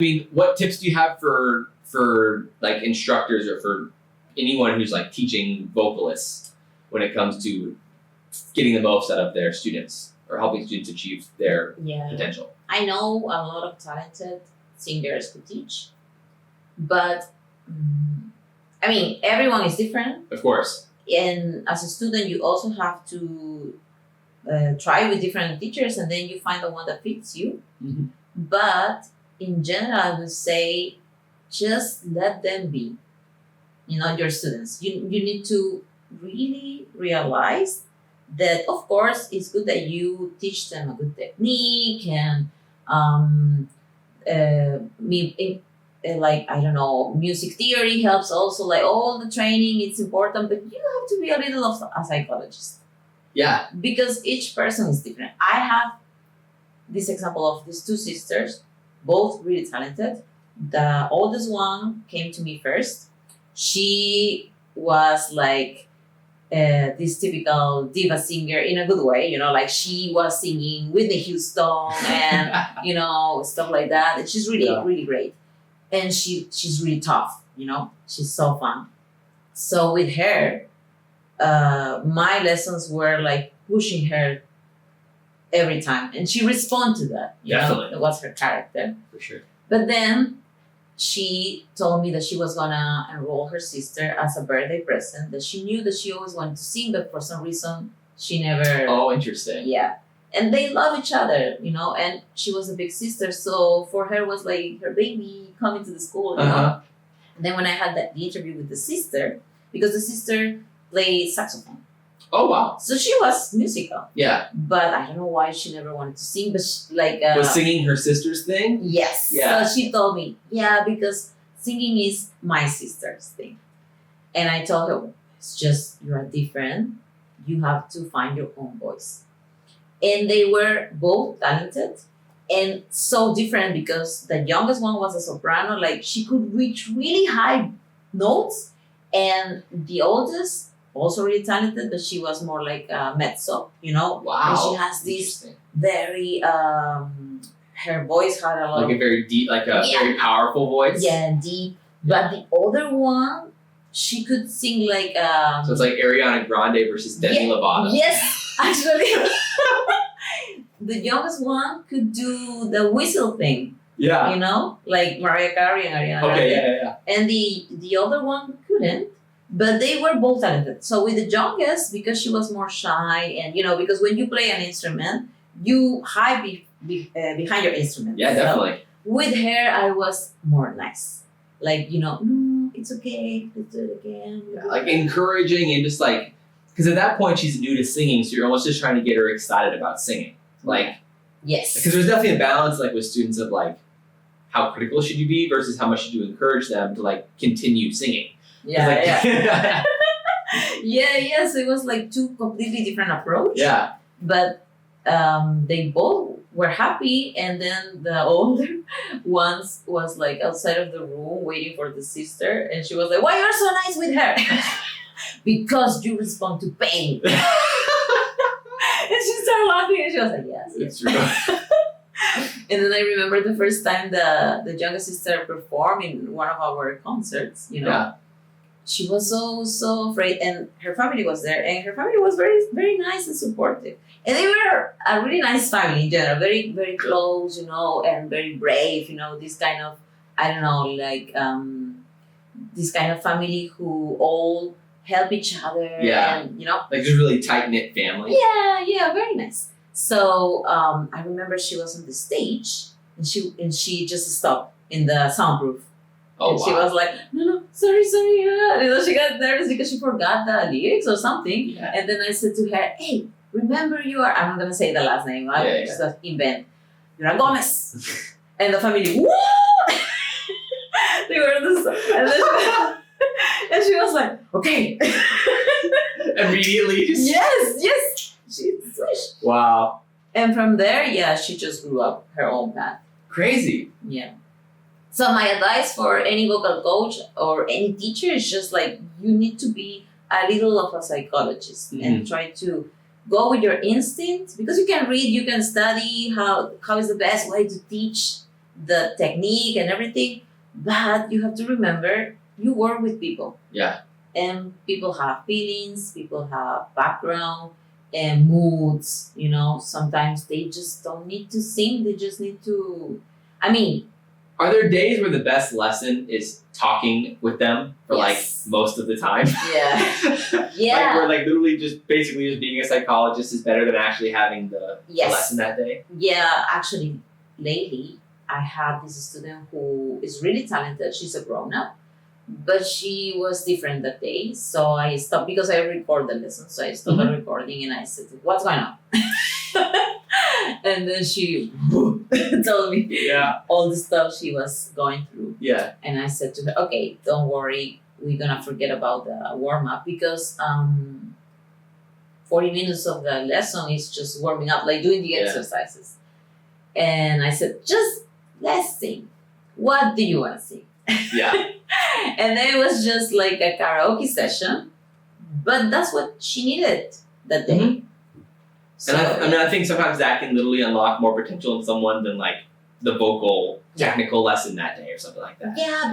I mean, what tips do you have for like instructors or for anyone who's like teaching vocalists when it comes to getting the most out of their students or helping students achieve their potential? I know a lot of talented singers who teach, but I mean, everyone is different. Of course. And as a student, you also have to try with different teachers, and then you find the one that fits you. Mm-hmm. But in general, I would say just let them be, your students. You need to really realize that, of course, it's good that you teach them a good technique and like, I don't know, music theory helps also, like all the training, it's important, but you have to be a little of a psychologist. Yeah. Because each person is different. I have this example of these two sisters, both really talented. The oldest one came to me first. She was like this typical diva singer in a good way, like she was singing Whitney Houston and, stuff like that. And she's really, really great. And she's really tough, she's so fun. So with her, my lessons were like pushing her every time, and she responded to that. Definitely. It was her character. For sure. But then she told me that she was gonna enroll her sister as a birthday present, that she knew that she always wanted to sing, but for some reason she never. Oh, interesting. Yeah. And they love each other, and she was a big sister, so for her was like her baby coming to the school, And then when I had the interview with the sister, because the sister played saxophone. Oh, wow. So she was musical. Yeah. But I don't know why she never wanted to sing, but was singing her sister's thing? Yes. Yeah. So she told me, because singing is my sister's thing. And I told her, it's just, you're different. You have to find your own voice. And they were both talented and so different, because the youngest one was a soprano, like she could reach really high notes. And the oldest, also really talented, but she was more like a mezzo, Wow. And she has this very, her voice had a lot like a very deep, very powerful voice. Yeah, deep. But the older one, she could sing like. So it's like Ariana Grande versus Demi Lovato. Yes, actually. The youngest one could do the whistle thing. Yeah. Like Mariah Carey and Ariana Grande. Okay, yeah. And the other one couldn't, but they were both talented. So with the youngest, because she was more shy, and because when you play an instrument, you hide behind your instrument. Yeah, definitely. So with her, I was more nice. Like, no, it's okay. Let's do it again. Yeah, like encouraging and just like, because at that point she's new to singing, so you're almost just trying to get her excited about singing. Like, yes. Because there's definitely a balance, like with students, of like, how critical should you be versus how much should you encourage them to like continue singing. Yeah, like, yeah. Yes, it was like two completely different approach. Yeah. But they both were happy, and then the older ones was like outside of the room waiting for the sister, and she was like, "Why you're so nice with her?" Because you respond to pain. And she started laughing, and she was like, "Yes, it's true." And then I remember the first time the youngest sister performed in one of our concerts, Yeah. She was so afraid, and her family was there, and her family was very, very nice and supportive. And they were a really nice family in general, very, very close, and very brave, this kind of, I don't know, like, this kind of family who all help each other. Yeah. And, like just really tight-knit family. Yeah, very nice. So I remember she was on the stage, and she just stopped in the soundproof. Oh, and wow. she was like, no, sorry. She got nervous because she forgot the lyrics or something. Yeah. And then I said to her, hey, remember I'm not going to say the last name. I just invent. You're a Gomez. And the family, woo! They were the same. And she was like, okay. Immediately. Yes. She switched. Wow. And from there, she just grew up her own path. Crazy. Yeah. So my advice for any vocal coach or any teacher is just like, you need to be a little of a psychologist and try to go with your instinct, because you can read, you can study how is the best way to teach, the technique and everything, but you have to remember you work with people. Yeah. And people have feelings, people have background and moods, you know. Sometimes they just don't need to sing, they just need to, I mean, Are there days where the best lesson is talking with them for Yes. like most of the time? yeah. Yeah. Like where like literally just basically just being a psychologist is better than actually having the Yes. lesson that day? Yeah, actually, lately I had this student who is really talented. She's a grown up, but she was different that day. So I stopped because I record the lesson. So I stopped the recording and I said, "What's going on?" And then she told me Yeah. all the stuff she was going through. Yeah. And I said to her, "Okay, don't worry. We're gonna forget about the warm up because 40 minutes of the lesson is just warming up, like doing the Yeah. exercises." And I said, "Just let's sing. What do you want to sing?" Yeah. And then it was just like a karaoke session, but that's what she needed that day. Mhm. So, And I think sometimes that can literally unlock more potential in someone than like the vocal technical lesson that day or something like that. yeah,